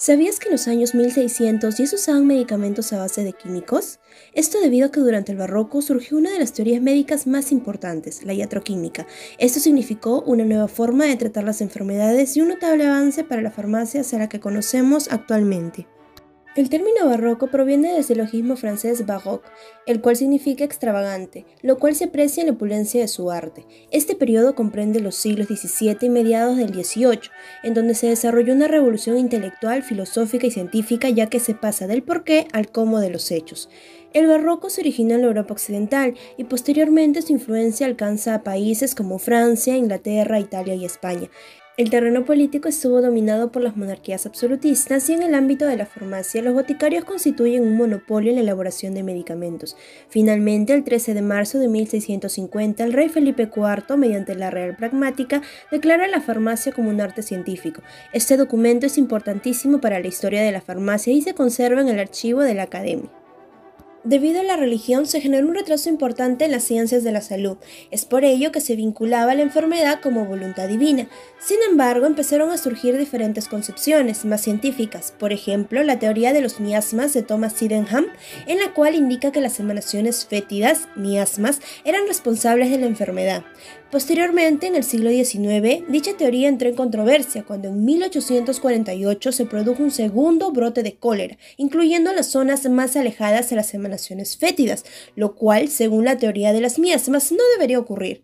¿Sabías que en los años 1600 ya se usaban medicamentos a base de químicos? Esto debido a que durante el Barroco surgió una de las teorías médicas más importantes, la iatroquímica. Esto significó una nueva forma de tratar las enfermedades y un notable avance para la farmacia hacia la que conocemos actualmente. El término barroco proviene del silogismo francés baroque, el cual significa extravagante, lo cual se aprecia en la opulencia de su arte. Este periodo comprende los siglos XVII y mediados del XVIII, en donde se desarrolló una revolución intelectual, filosófica y científica, ya que se pasa del porqué al cómo de los hechos. El barroco se originó en la Europa occidental y posteriormente su influencia alcanza a países como Francia, Inglaterra, Italia y España. El terreno político estuvo dominado por las monarquías absolutistas y en el ámbito de la farmacia los boticarios constituyen un monopolio en la elaboración de medicamentos. Finalmente, el 13 de marzo de 1650, el rey Felipe IV, mediante la Real Pragmática, declara la farmacia como un arte científico. Este documento es importantísimo para la historia de la farmacia y se conserva en el archivo de la Academia. Debido a la religión se generó un retraso importante en las ciencias de la salud. Es por ello que se vinculaba a la enfermedad como voluntad divina. Sin embargo, empezaron a surgir diferentes concepciones más científicas. Por ejemplo, la teoría de los miasmas de Thomas Sydenham, en la cual indica que las emanaciones fétidas, miasmas, eran responsables de la enfermedad. Posteriormente, en el siglo XIX, dicha teoría entró en controversia cuando en 1848 se produjo un segundo brote de cólera, incluyendo las zonas más alejadas de las emanaciones fétidas, lo cual, según la teoría de las miasmas, no debería ocurrir.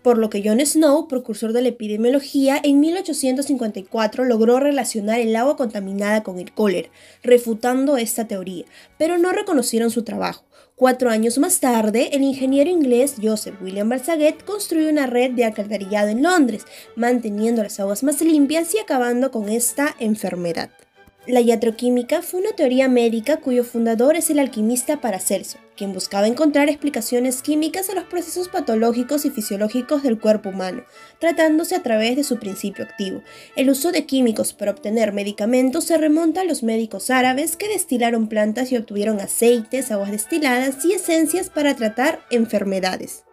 Por lo que John Snow, precursor de la epidemiología, en 1854 logró relacionar el agua contaminada con el cólera, refutando esta teoría, pero no reconocieron su trabajo. 4 años más tarde, el ingeniero inglés Joseph William Barsaget construyó una red de alcantarillado en Londres, manteniendo las aguas más limpias y acabando con esta enfermedad. La iatroquímica fue una teoría médica cuyo fundador es el alquimista Paracelso, quien buscaba encontrar explicaciones químicas a los procesos patológicos y fisiológicos del cuerpo humano, tratándose a través de su principio activo. El uso de químicos para obtener medicamentos se remonta a los médicos árabes que destilaron plantas y obtuvieron aceites, aguas destiladas y esencias para tratar enfermedades.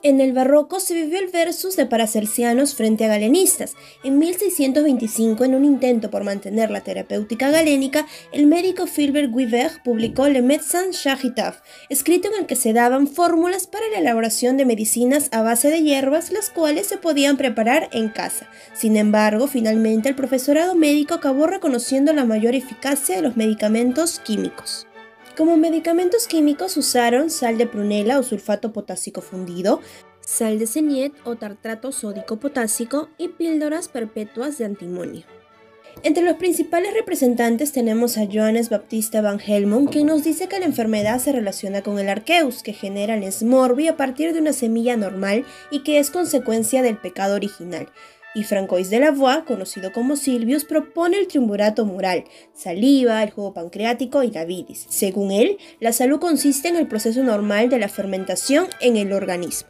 En el barroco se vivió el versus de paracelsianos frente a galenistas. En 1625, en un intento por mantener la terapéutica galénica, el médico Philibert Guibert publicó Le Médecin Charitable, escrito en el que se daban fórmulas para la elaboración de medicinas a base de hierbas, las cuales se podían preparar en casa. Sin embargo, finalmente el profesorado médico acabó reconociendo la mayor eficacia de los medicamentos químicos. Como medicamentos químicos usaron sal de prunela o sulfato potásico fundido, sal de señet o tartrato sódico potásico y píldoras perpetuas de antimonio. Entre los principales representantes tenemos a Johannes Baptista van Helmont, quien nos dice que la enfermedad se relaciona con el arqueus, que genera el esmorbio a partir de una semilla normal y que es consecuencia del pecado original. Y Francois de Lavoie, conocido como Silvius, propone el triunvirato moral, saliva, el jugo pancreático y la bilis. Según él, la salud consiste en el proceso normal de la fermentación en el organismo.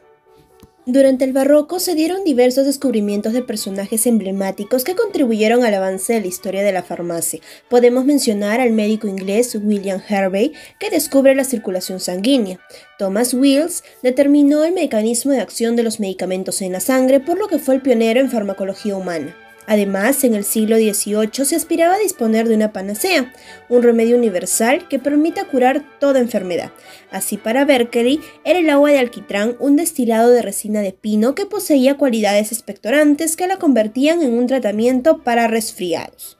Durante el barroco se dieron diversos descubrimientos de personajes emblemáticos que contribuyeron al avance de la historia de la farmacia. Podemos mencionar al médico inglés William Hervey, que descubre la circulación sanguínea. Thomas Wills determinó el mecanismo de acción de los medicamentos en la sangre, por lo que fue el pionero en farmacología humana. Además, en el siglo XVIII se aspiraba a disponer de una panacea, un remedio universal que permita curar toda enfermedad. Así, para Berkeley era el agua de alquitrán, un destilado de resina de pino que poseía cualidades expectorantes que la convertían en un tratamiento para resfriados.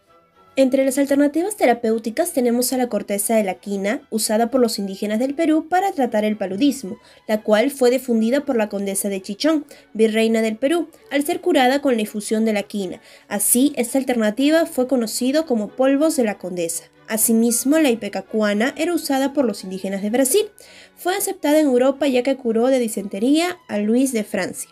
Entre las alternativas terapéuticas tenemos a la corteza de la quina, usada por los indígenas del Perú para tratar el paludismo, la cual fue difundida por la condesa de Chichón, virreina del Perú, al ser curada con la infusión de la quina. Así, esta alternativa fue conocida como polvos de la condesa. Asimismo, la ipecacuana era usada por los indígenas de Brasil. Fue aceptada en Europa ya que curó de disentería a Luis de Francia.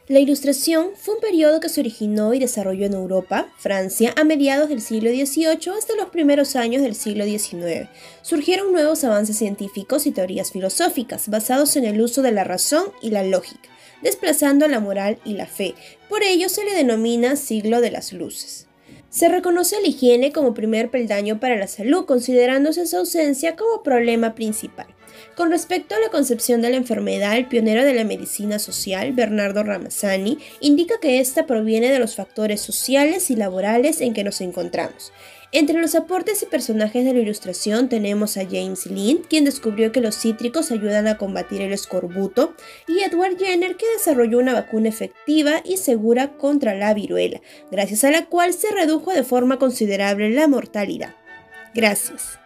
La Ilustración fue un periodo que se originó y desarrolló en Europa, Francia, a mediados del siglo XVIII hasta los primeros años del siglo XIX. Surgieron nuevos avances científicos y teorías filosóficas basados en el uso de la razón y la lógica, desplazando la moral y la fe. Por ello se le denomina siglo de las luces. Se reconoce la higiene como primer peldaño para la salud, considerándose su ausencia como problema principal. Con respecto a la concepción de la enfermedad, el pionero de la medicina social, Bernardo Ramazzani, indica que ésta proviene de los factores sociales y laborales en que nos encontramos. Entre los aportes y personajes de la ilustración tenemos a James Lind, quien descubrió que los cítricos ayudan a combatir el escorbuto, y Edward Jenner, que desarrolló una vacuna efectiva y segura contra la viruela, gracias a la cual se redujo de forma considerable la mortalidad. Gracias.